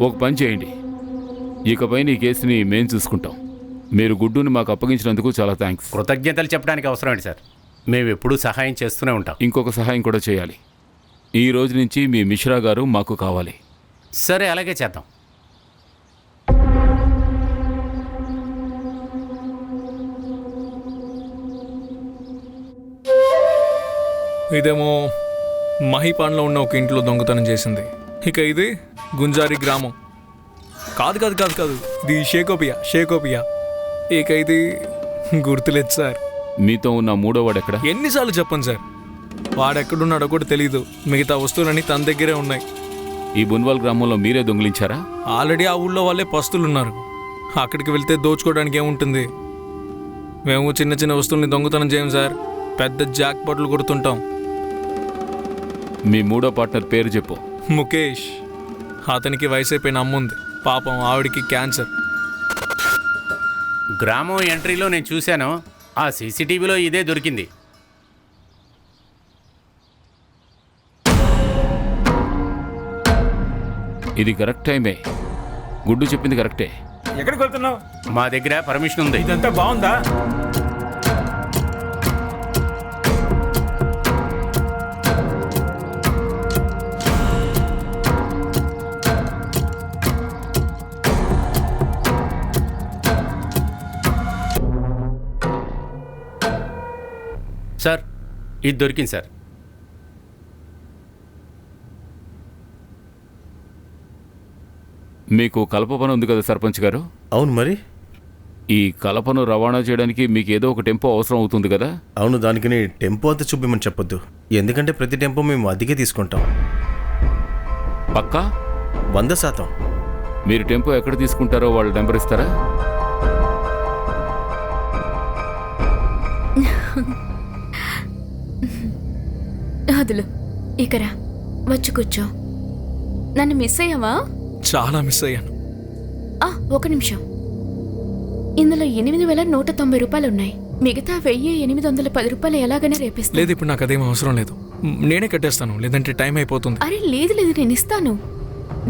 ఒక పని చేయండి, ఇకపై నీ కేసుని మేం చూసుకుంటాం. మీరు గుడ్డుని మాకు అప్పగించినందుకు చాలా థ్యాంక్స్. కృతజ్ఞతలు చెప్పడానికి అవసరం ఏంటి సార్? మేము ఎప్పుడూ సహాయం చేస్తూనే ఉంటాం. ఇంకొక సహాయం కూడా చేయాలి. ఈ రోజు నుంచి మీ మిశ్రా గారు మాకు కావాలి. సరే, అలాగే చేద్దాం. ఇదేమో మహిపాన్లో ఉన్న ఒక ఇంట్లో దొంగతనం చేసింది. ఇక ఇది గుంజారి గ్రామం. కాదు కాదు కాదు కాదు ఇది షేకోపియా. ఇక ఇది గుర్తులేదు సార్. మీతో ఉన్న మూడో వాడు ఎక్కడ? ఎన్నిసార్లు చెప్పండి సార్, వాడెక్కడున్నాడో కూడా తెలీదు. మిగతా వస్తువులన్నీ తన దగ్గరే ఉన్నాయి. ఈ బున్వాల్ గ్రామంలో మీరే దొంగిలించారా? ఆల్రెడీ ఆ ఊళ్ళో వాళ్ళే పస్తులున్నారు. అక్కడికి వెళ్తే దోచుకోవడానికి ఏముంటుంది? మేము చిన్న చిన్న వస్తువుల్ని దొంగతనం చేయం సార్, పెద్ద జాక్ పాట్లు కొడుతుంటాం. మీ మూడో పార్ట్నర్ పేరు చెప్పు. ముఖేష్. అతనికి వయసు అయిపోయిన అమ్ముంది. పాపం ఆవిడికి క్యాన్సర్. గ్రామం ఎంట్రీలో నేను చూశాను. ఆ సీసీటీవీలో ఇదే దొరికింది. ఇది కరెక్ట్ టైమే. గుడ్డు చెప్పింది కరెక్టే. ఎక్కడికి వెళ్తున్నావు? మా దగ్గర పర్మిషన్ ఉంది. ఇదంతా బాగుందా? సార్ ఇది దొరికింది సార్. మీకు కలప పని ఉంది కదా సర్పంచ్ గారు? అవును మరి. ఈ కలపను రవాణా చేయడానికి మీకు ఏదో ఒక టెంపో అవసరం అవుతుంది కదా? అవును, దానికి నీ టెంపో అంతా చూపిమని చెప్పొద్దు, ఎందుకంటే ప్రతి టెంపో మేము అద్దెకే తీసుకుంటాం. పక్కా 100%. మీరు టెంపో ఎక్కడ తీసుకుంటారో వాళ్ళ నెంబర్ ఇస్తారా? వదులు, ఇకరా వచ్చి కూర్చో. నన్ను మిస్ అయ్యావా? చాలా మిస్ అయ్యాను. ఒక నిమిషం. ఇందులో 8,190 రూపాయలు ఉన్నాయి. మిగతా 1,810 రూపాయలు ఎలాగైనా రేపిస్తా. లేదు, ఇప్పుడు నాకు అదేం అవసరం లేదు. నేనే కట్టేస్తాను, లేదంటే టైం అయిపోతుంది. అరే లేదు లేదు, నేను ఇస్తాను.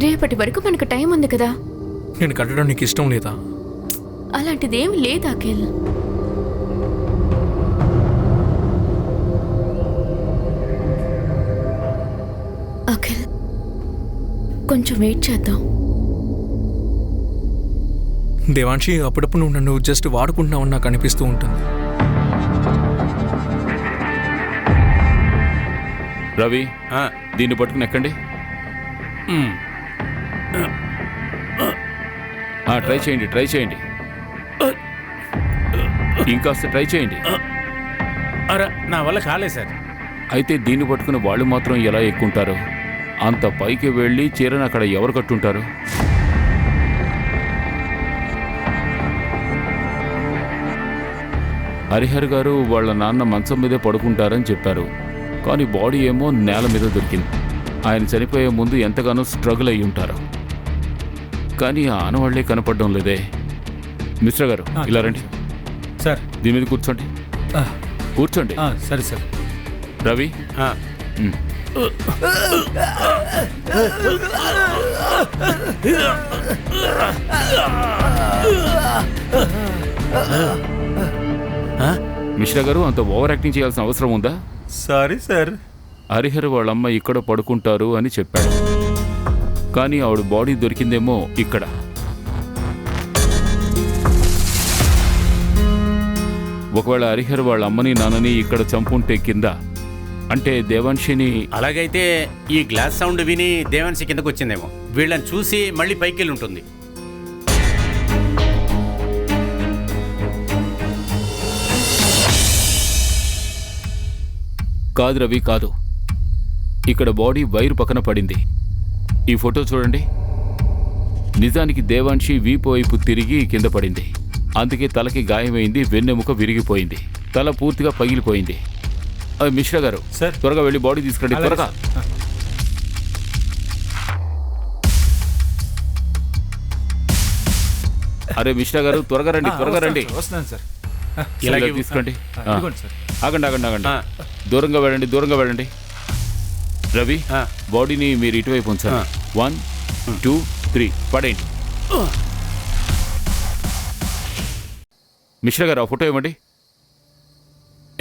రేపటి వరకు మనకు టైం ఉంది కదా. నేను కట్టడం నీకు ఇష్టం లేదా? అలాంటిదేం లేదు అఖిల్. అఖిల్, కొంచెం వెయిట్ చేద్దాం. దేవాంశి, అప్పుడప్పుడు నువ్వు నన్ను జస్ట్ వాడుకుంటున్నావని నాకు అనిపిస్తూ ఉంటుంది. రవి, దీన్ని పట్టుకుని ఎక్కండి. ట్రై చేయండి, ట్రై చేయండి, ఇంకాస్త ట్రై చేయండి. అరే నా వల్ల కాలేదు సార్. అయితే దీన్ని పట్టుకుని వాళ్ళు మాత్రం ఎలా ఎక్కుంటారు? అంత పైకి వెళ్ళి చీరను అక్కడ ఎవరు కట్టుంటారు? హరిహర్ గారు వాళ్ళ నాన్న మంచం మీదే పడుకుంటారని చెప్పారు, కానీ బాడీ ఏమో నేల మీద దొరికింది. ఆయన చనిపోయే ముందు ఎంతగానో స్ట్రగుల్ అయి ఉంటారు, కానీ ఆ ఆనవాళ్లే కనపడడం లేదే. మిశ్రా గారు, ఇలా రండి సార్. దీని మీద కూర్చోండి, కూర్చోండి. సరే సార్. రవి, మిశ్రా గారు, అంత ఓవర్ యాక్టింగ్ చేయాల్సిన అవసరం ఉందా? Sorry sir. హరిహర్ వాళ్ళమ్మ ఇక్కడ పడుకుంటారు అని చెప్పాడు, కానీ ఆవిడ బాడీ దొరికిందేమో ఇక్కడ. ఒకవేళ హరిహర్ వాళ్ళ అమ్మని నాన్నని ఇక్కడ చంపుంటే కింద, అంటే దేవాంశిని. అలాగైతే ఈ గ్లాస్ సౌండ్ విని దేవాంశి కిందకు వచ్చిందేమో. వీళ్ళని చూసి మళ్ళీ పైకి వెళ్ళి ఉంటుంది. కాదు రవి, కాదు. ఇక్కడ బాడీ వైరు పక్కన పడింది. ఈ ఫోటో చూడండి. నిజానికి దేవాంశి వీపు వైపు తిరిగి కింద పడింది, అందుకే తలకి గాయమైంది, వెన్నెముక విరిగిపోయింది, తల పూర్తిగా పగిలిపోయింది. మిశ్రా గారు, త్వరగా వెళ్ళి బాడీ తీసుకురండి, త్వరగా. అరే మిశ్రా గారు, త్వరగా రండి, త్వరగా రండి. వస్తున్నాను సార్. ఇలాగే తీసుకోండి. ఆగండి, ఆగండి, ఆగండి. దూరంగా వెళ్ళండి, దూరంగా వెళ్ళండి. రవి, బాడీని మీరు ఇటువైపు ఉంచాలి. 1 2 3 పడేయండి. మిశ్రా గారు, ఆ ఫోటో ఇవ్వండి.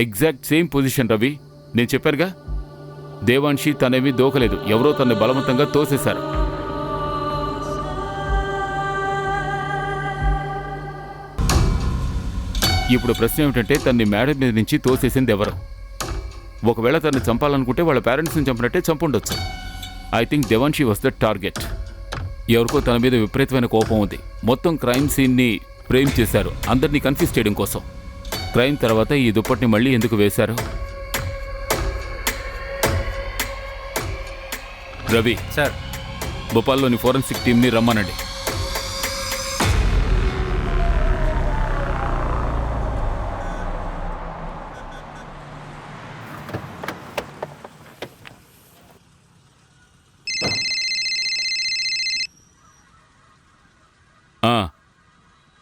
Exact same position Ravi. నేను చెప్పానుగా, దేవాంశి తనేమీ దోకలేదు, ఎవరో తనని బలవంతంగా తోసేశారు. ఇప్పుడు ప్రశ్న ఏమిటంటే, తన్ని మేడ మీద నుంచి తోసేసింది ఎవరు? ఒకవేళ తనని చంపాలనుకుంటే వాళ్ళ పేరెంట్స్ని చంపినట్టే చంపుండొచ్చు. I think Devanshi was the target. ఎవరికో తన మీద విపరీతమైన కోపం ఉంది. మొత్తం క్రైమ్ సీన్ని ఫ్రేమ్ చేశారు, అందరినీ కన్ఫ్యూజ్ చేయడం కోసం. క్రైమ్ తర్వాత ఈ దుప్పటిని మళ్ళీ ఎందుకు వేశారు? రవి సార్, భోపాల్లోని ఫోరెన్సిక్ టీంని రమ్మనండి.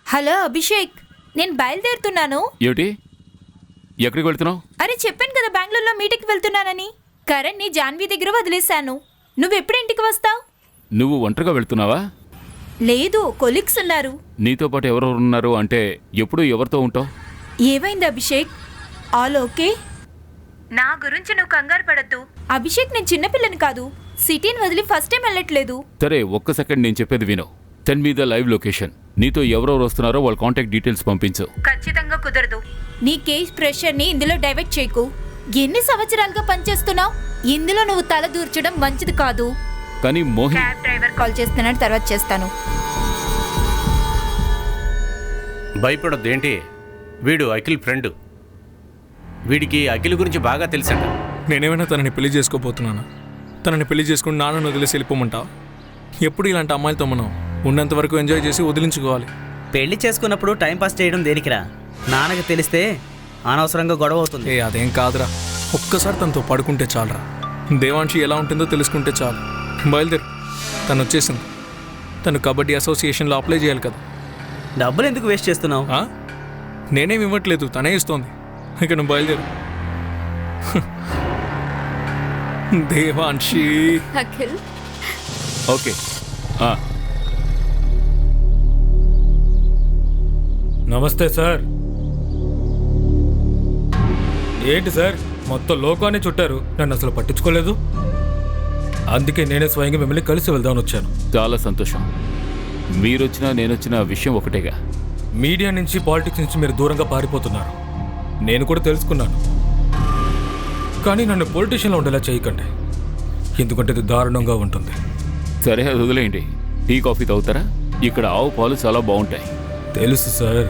హలో అభిషేక్, నేను బయలుదేరుతున్నాను. ఏమిటి, ఎక్కడికి వెళ్తున్నావు? అరే చెప్పాను కదా, బెంగళూరులో మీటింగ్కి వెళ్తున్నానని. కరణ్ని జాన్వి దగ్గర వదిలేశాను. నువ్వెప్పుడు ఇంటికి వస్తావు? నువ్వు ఒంటరిగా వెళ్తున్నావా? లేదు, కొలీగ్స్ ఉన్నారు. నీతో పాటు ఎవరెవరు ఉన్నారు? అంటే ఎప్పుడు ఎవరితో ఉంటావు? ఏమైంది అభిషేక్? All okay? నా గురించి నువ్వు కంగారు పడద్దు అభిషేక్. నేను చిన్నపిల్లని కాదు. సిటీని వదిలి ఫస్ట్ టైం వెళ్ళట్లేదు. సరే, ఒక్క సెకండ్ నేను చెప్పేది విను. Send me the live location. నీతో ఎవరెవరు వస్తున్నారో వాళ్ళ కాంటాక్ట్ డీటెయిల్స్ పంపించు. ఖచ్చితంగా కుదరదు. నీ కేస్ ప్రెషర్ని ఇందులో డైవర్ట్ చేయకు. ఎన్ని సంవత్సరాలుగా పనిచేస్తున్నావు? ఇందులో నువ్వు తల దూర్చడం మంచిది కాదు. కానీ మోహిని, క్యాబ్ డ్రైవర్ కాల్ చేస్తున్నాడు, తర్వాత చేస్తాను. భయపడొద్దు. ఏంటి, వీడు అఖిల్ ఫ్రెండ్. వీడికి అఖిల్ గురించి బాగా తెలుసంట. నేనేమైనా తనని పెళ్లి చేసుకోబోతున్నానా? తనని పెళ్లి చేసుకుని నాన్నను వదిలేసి వెళ్ళిపోమంటావా? ఎప్పుడు ఇలాంటి అమ్మాయిలతో మనం ఉన్నంత వరకు ఎంజాయ్ చేసి వదిలించుకోవాలి. పెళ్లి చేసుకున్నప్పుడు టైం పాస్ చేయడం దేనికిరా? నాన్నకి తెలిస్తే అనవసరంగా గొడవ అవుతుంది. అదేం కాదురా, ఒక్కసారి తనతో పడుకుంటే చాలరా. దేవాంశి ఎలా ఉంటుందో తెలుసుకుంటే చాలు. బయలుదేరు, తను వచ్చేసింది. తను కబడ్డీ అసోసియేషన్లో అప్లై చేయాలి కదా. డబ్బులు ఎందుకు వేస్ట్ చేస్తున్నావు? నేనేమి ఇవ్వట్లేదు, తనే ఇస్తోంది. ఇక నువ్వు బయలుదేరు. దేవాంశి. అఖిల్, ఓకే. నమస్తే సార్. ఏంటి సార్, మొత్తం లోకాన్ని చుట్టారు, నన్ను అసలు పట్టించుకోలేదు. అందుకే నేనే స్వయంగా మిమ్మల్ని కలిసి వెళ్దామని వచ్చాను. చాలా సంతోషం. మీరొచ్చినా నేనొచ్చినా విషయం ఒకటేగా. మీడియా నుంచి, పాలిటిక్స్ నుంచి మీరు దూరంగా పారిపోతున్నారు. నేను కూడా తెలుసుకున్నాను. కానీ నన్ను పొలిటీషియన్లో ఉండేలా చేయకండి, ఎందుకంటే ఇది దారుణంగా ఉంటుంది. సరే, అది వదిలేయండి. టీ కాఫీ తాగుతారా? ఇక్కడ ఆవు పాలు చాలా బాగుంటాయి. తెలుసు సార్,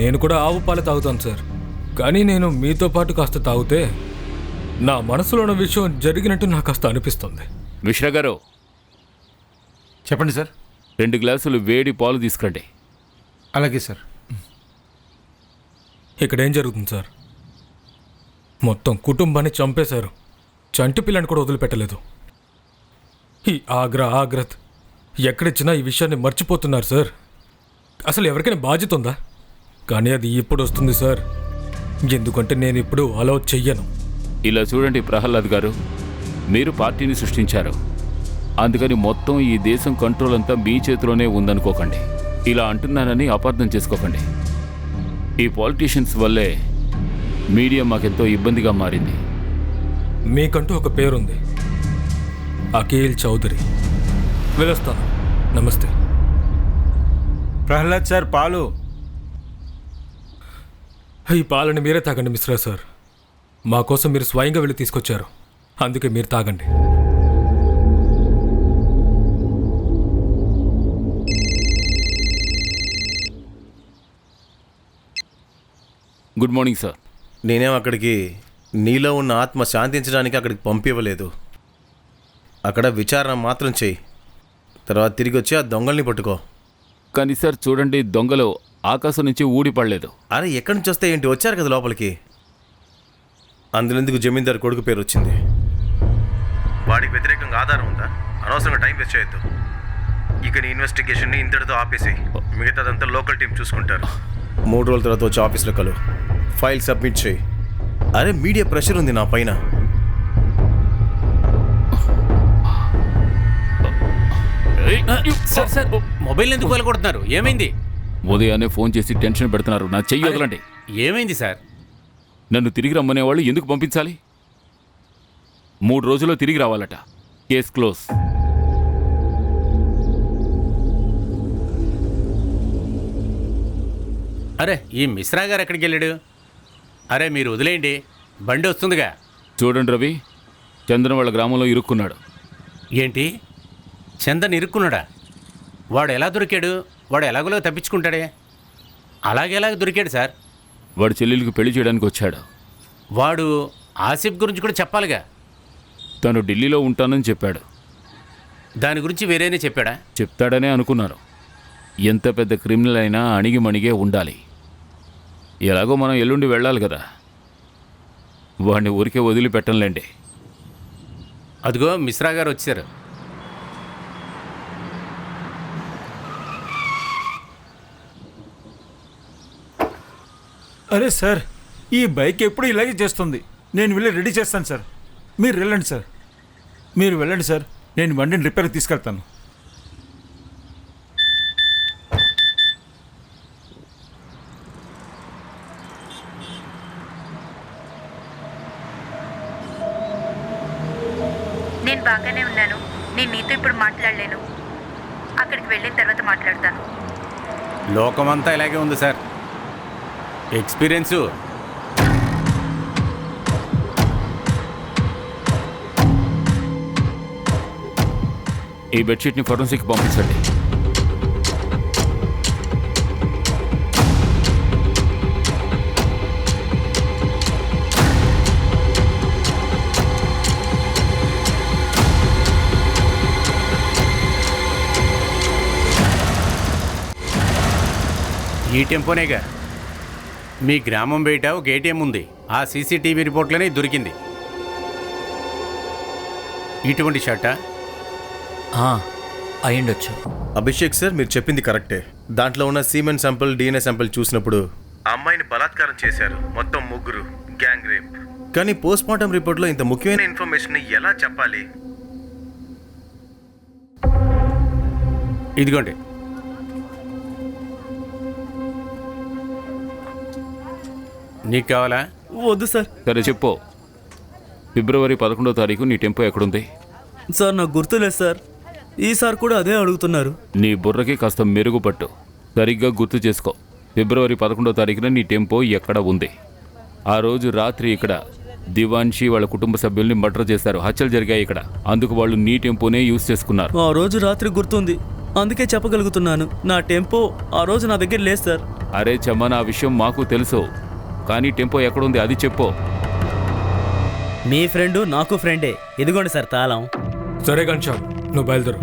నేను కూడా ఆవు పాలు తాగుతాను సార్. కానీ నేను మీతో పాటు కాస్త తాగితే నా మనసులో ఉన్న విషయం జరిగినట్టు నాకు కాస్త అనిపిస్తుంది. మిశ్రా గారు, చెప్పండి సార్. 2 గ్లాసులు వేడి పాలు తీసుకురండి. అలాగే సార్. ఇక్కడ ఏం జరుగుతుంది సార్? మొత్తం కుటుంబాన్ని చంపేశారు. చంటి పిల్లని కూడా వదిలిపెట్టలేదు. ఈ ఆగ్రత్ ఎక్కడిచ్చినా ఈ విషయాన్ని మర్చిపోతున్నారు సార్. అసలు ఎవరికైనా బాధ్యత ఉందా? కానీ అది ఇప్పుడు వస్తుంది సార్, ఎందుకంటే నేను ఇప్పుడు అలౌ చెయ్యను. ఇలా చూడండి ప్రహ్లాద్ గారు, మీరు పార్టీని సృష్టించారు. అందుకని మొత్తం ఈ దేశం కంట్రోల్ అంతా మీ చేతిలోనే ఉందనుకోకండి. ఇలా అంటున్నానని అపార్థం చేసుకోకండి. ఈ పాలిటీషియన్స్ వల్లే మీడియా మాకెంతో ఇబ్బందిగా మారింది. మీకంటూ ఒక పేరుంది, అఖిల్ చౌదరి. వెళ్ళొస్తాను. నమస్తే. ప్రహ్లాద్ సార్, పాలు. ఈ పాలని మీరే తాగండి మిశ్రా సార్. మా కోసం మీరు స్వయంగా వెళ్ళి తీసుకొచ్చారు, అందుకే మీరు తాగండి. Good morning sir. నేనేం అక్కడికి నీలో ఉన్న ఆత్మ శాంతించడానికి అక్కడికి పంపివ్వలేదు. అక్కడ విచారణ మాత్రం చేయి, తర్వాత తిరిగి వచ్చి ఆ దొంగల్ని పట్టుకో. కానీ సార్ చూడండి, దొంగలు ఆకాశం నుంచి ఊడిపడలేదు. అరే, ఎక్కడి నుంచి వస్తే ఏంటి, వచ్చారు కదా లోపలికి. అందులోందుకు జమీందారు కొడుకు పేరు వచ్చింది. వాడికి వ్యతిరేకంగా ఆధారం ఉందా? అనవసరంగా టైం వేస్ట్ చేయొద్దు. ఇక నీ ఇన్వెస్టిగేషన్ని ఇంతటితో ఆపేసి మిగతాదంతా లోకల్ టీం చూసుకుంటారు. 3 రోజుల తర్వాత వచ్చి ఆఫీస్లో కలు, ఫైల్ సబ్మిట్ చేయి. అరే, మీడియా ప్రెషర్ ఉంది నా పైన. సార్ సార్, మొబైల్ ఎందుకు వెళ్ళగొడుతున్నారు? ఏమైంది? ఉదయాన్నే ఫోన్ చేసి టెన్షన్ పెడుతున్నారు. నా చెయ్యి వదలండి. ఏమైంది సార్? నన్ను తిరిగి రమ్మనేవాళ్ళు ఎందుకు పంపించాలి? 3 రోజుల్లో తిరిగి రావాలట. Case close. అరే, ఈ మిశ్రా గారు ఎక్కడికి వెళ్ళాడు? అరే, మీరు వదిలేయండి, బండి వస్తుందిగా. చూడండి రవి, చంద్రన్ వాళ్ళ గ్రామంలో ఇరుక్కున్నాడు. ఏంటి, చందన్ ఇరుక్కున్నాడా? వాడు ఎలా దొరికాడు? వాడు ఎలాగోలో తప్పించుకుంటాడే. అలాగేలాగ దొరికాడు సార్? వాడు చెల్లెలికి పెళ్లి చేయడానికి వచ్చాడు. వాడు ఆసిఫ్ గురించి కూడా చెప్పాలిగా. తను ఢిల్లీలో ఉంటానని చెప్పాడు. దాని గురించి వేరేనే చెప్పాడా? చెప్తాడనే అనుకున్నారు. ఎంత పెద్ద క్రిమినల్ అయినా అణిగిమణిగే ఉండాలి. ఎలాగో మనం ఎల్లుండి వెళ్ళాలి కదా, వాడిని ఊరికే వదిలిపెట్టంలేండి. అదిగో మిశ్రా గారు వచ్చారు. అరే సార్, ఈ బైక్ ఎప్పుడు ఇలాగే చేస్తుంది. నేను వెళ్ళి రెడీ చేస్తాను సార్. మీరు వెళ్ళండి సార్, మీరు వెళ్ళండి సార్. నేను బండిని రిపేర్కి తీసుకెళ్తాను. నేను బాగానే ఉన్నాను. నేను నీతో ఇప్పుడు మాట్లాడలేను. అక్కడికి వెళ్ళిన తర్వాత మాట్లాడతాను. లోకమంతా ఇలాగే ఉంది సార్. ఎక్స్పీరియన్సు ఈ బెడ్షీట్ని ఫోరెన్సిక్ పంపించండి. ఈ టెంపోనేగా. మీ గ్రామం బయట ఒక ఏటీఎం ఉంది. ఆ సీసీటీవీ రిపోర్ట్లోనే దొరికింది. ఇటువంటి షర్టా? అయ్యుండొచ్చు. అభిషేక్ సార్, మీరు చెప్పింది కరెక్టే. దాంట్లో ఉన్న సీమెన్ శాంపిల్, DNA శాంపిల్ చూసినప్పుడు అమ్మాయిని బలాత్కారం చేశారు. మొత్తం 3 గ్యాంగ్ రేప్. కానీ పోస్ట్ మార్టం రిపోర్ట్లో ఇంత ముఖ్యమైన ఇన్ఫర్మేషన్ ఎలా చెప్పాలి? ఇదిగోండి. నీకు కావాలా? వద్దు సార్. సరే చెప్పు. ఫిబ్రవరి 11వ తారీఖు నీ టెంపో ఎక్కడుంది? సార్ నాకు గుర్తులేదు సార్. ఈసారి కూడా అదే అడుగుతున్నారు. నీ బుర్రకి కాస్త మెరుగుపట్టు. సరిగ్గా గుర్తు చేసుకో. ఫిబ్రవరి 11వ తారీఖున నీ టెంపో ఎక్కడ ఉంది? ఆ రోజు రాత్రి ఇక్కడ దివాన్షి వాళ్ళ కుటుంబ సభ్యుల్ని మర్డర్ చేశారు. హత్యలు జరిగాయి ఇక్కడ. అందుకు వాళ్ళు నీ టెంపోనే యూజ్ చేసుకున్నారు. ఆ రోజు రాత్రి గుర్తుంది, అందుకే చెప్పగలుగుతున్నాను. నా టెంపో ఆ రోజు నా దగ్గర లేదు సార్. అరే చమ్మన, ఆ విషయం మాకు తెలుసు, కానీ టెంపో ఎక్కడుంది అది చెప్పు. మీ ఫ్రెండు నాకు ఫ్రెండే. ఇదిగోండి సార్ తాళం. సరే గన్షామ్, నువ్వు బయలుదేరు.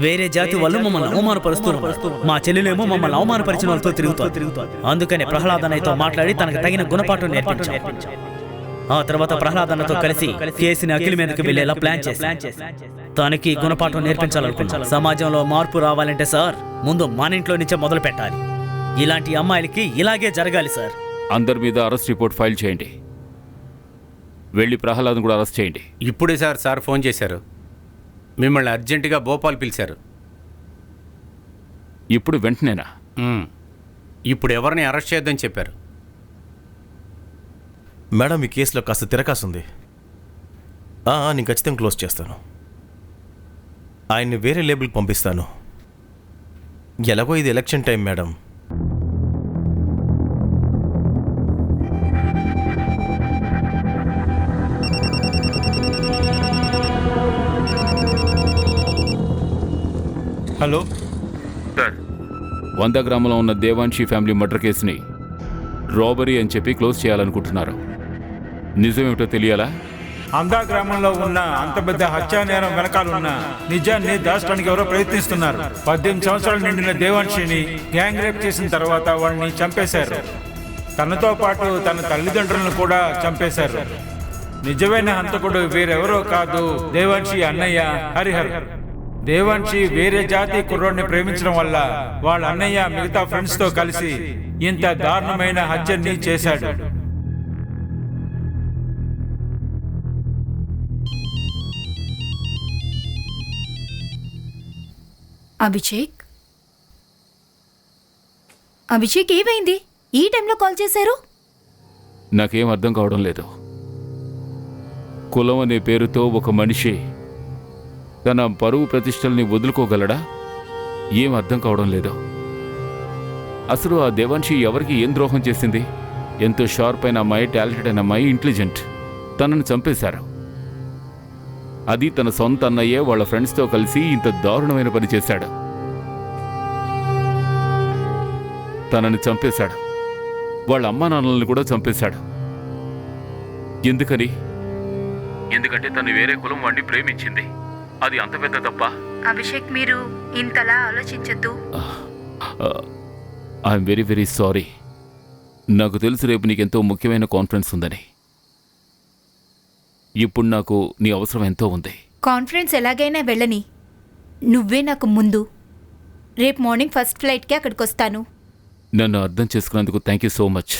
వేరే జాతి వాళ్ళు మమ్మల్ని అవమానపరుస్తున్నారు. మా చెల్లెలేమో మమ్మల్ని అవమానపరిచిన వాళ్ళతో తిరుగుతారు. అందుకనే ప్రహ్లాదన్నతో మాట్లాడి తనకు తగిన గుణపాఠం నేర్పించాం. ఆ తర్వాత ప్రహ్లాదన్నతో కలిసి కేసుని అఖిల్ మీదకి వెళ్ళేలా ప్లాన్ చేసి తనకి గుణపాఠం నేర్పించాలనుకున్నాం. సమాజంలో మార్పు రావాలంటే సార్, ముందు మన ఇంట్లో నుంచే మొదలు పెట్టాలి. ఇలాంటి అమ్మాయిలకి ఇలాగే జరగాలి సార్. అందరి మీద అరెస్ట్ రిపోర్ట్ ఫైల్ చేయండి. వెళ్ళి ప్రహ్లాద్ కూడా అరెస్ట్ చేయండి. ఇప్పుడే సార్ ఫోన్ చేశారు. మిమ్మల్ని అర్జెంటుగా భోపాల్ పిలిచారు. ఇప్పుడు వెంటనేనా? ఇప్పుడు ఎవరిని అరెస్ట్ చేయొద్దని చెప్పారు. మేడం, ఈ కేసులో కాస్త తిరకాసుంది. నేను ఖచ్చితంగా క్లోజ్ చేస్తాను. ఆయన్ని వేరే లేబుల్కి పంపిస్తాను. ఎలాగో ఇది election time madam. Hello sir, 100 గ్రామంలో ఉన్న దేవాన్షి ఫ్యామిలీ మర్డర్ కేసుని రాబరీ అని చెప్పి క్లోజ్ చేయాలనుకుంటున్నారు. నిజమేమిటో తెలియాలా? అందా గ్రామంలో ఉన్న అంత పెద్ద హత్యా నేరం వెనకాలన్న నిజాన్ని దాచడానికి ఎవరో ప్రయత్నిస్తున్నారు. 18 సంవత్సరాలు నిండిన దేవాన్షిని గ్యాంగ్ రేప్ చేసిన తర్వాత వాడిని చంపేశారు. తనతో పాటు తన తల్లిదండ్రులను కూడా చంపేశారు. నిజమైన హంతకుడు వేరెవరో కాదు, దేవాన్షి అన్నయ్య హరిహర్. దేవాన్షి వేరే జాతి కుర్రోడ్ని ప్రేమించడం వల్ల వాళ్ళ అన్నయ్య మిగతా ఫ్రెండ్స్ తో కలిసి ఇంత దారుణమైన హత్యని చేశాడు. అభిషేక్ ఏమైంది? ఈ టైంలో కాల్ చేశారు? నాకేం అర్థం కావడం లేదు. కులం అనే పేరుతో ఒక మనిషి తన పరువు ప్రతిష్టల్ని వదులుకోగలడా? ఏం అర్థం కావడం లేదు. అసలు ఆ దేవాన్షి ఎవరికి ఏం ద్రోహం చేసింది? ఎంతో షార్ప్ అయిన అమ్మాయి, టాలెంటెడ్ అయిన అమ్మాయి, ఇంటెలిజెంట్. తనని చంపేశారు. అది తన సొంత అన్నయ్యే వాళ్ళ ఫ్రెండ్స్తో కలిసి ఇంత దారుణమైన పని చేశాడు. తనని చంపేశాడు. వాళ్ళ అమ్మా నాన్నల్ని కూడా చంపేశాడు. ఎందుకని? ఎందుకంటే తను వేరే కులం వాడిని ప్రేమించింది. అది అంత పెద్ద తప్ప? అభిషేక్, మీరు ఇంతలా ఆలోచించొద్దు. I'm very very sorry. నాకు తెలుసు రేపు నీకెంతో ముఖ్యమైన కాన్ఫరెన్స్ ఉందని. ఇప్పుడు నాకు నీ అవసరం ఎంతో ఉంది. కాన్ఫరెన్స్ ఎలాగైనా వెళ్ళని, నువ్వే నాకు ముందు. రేపు మార్నింగ్ ఫస్ట్ ఫ్లైట్కి అక్కడికి వస్తాను. నన్ను అర్థం చేసుకున్నందుకు థ్యాంక్ యూ సో మచ్.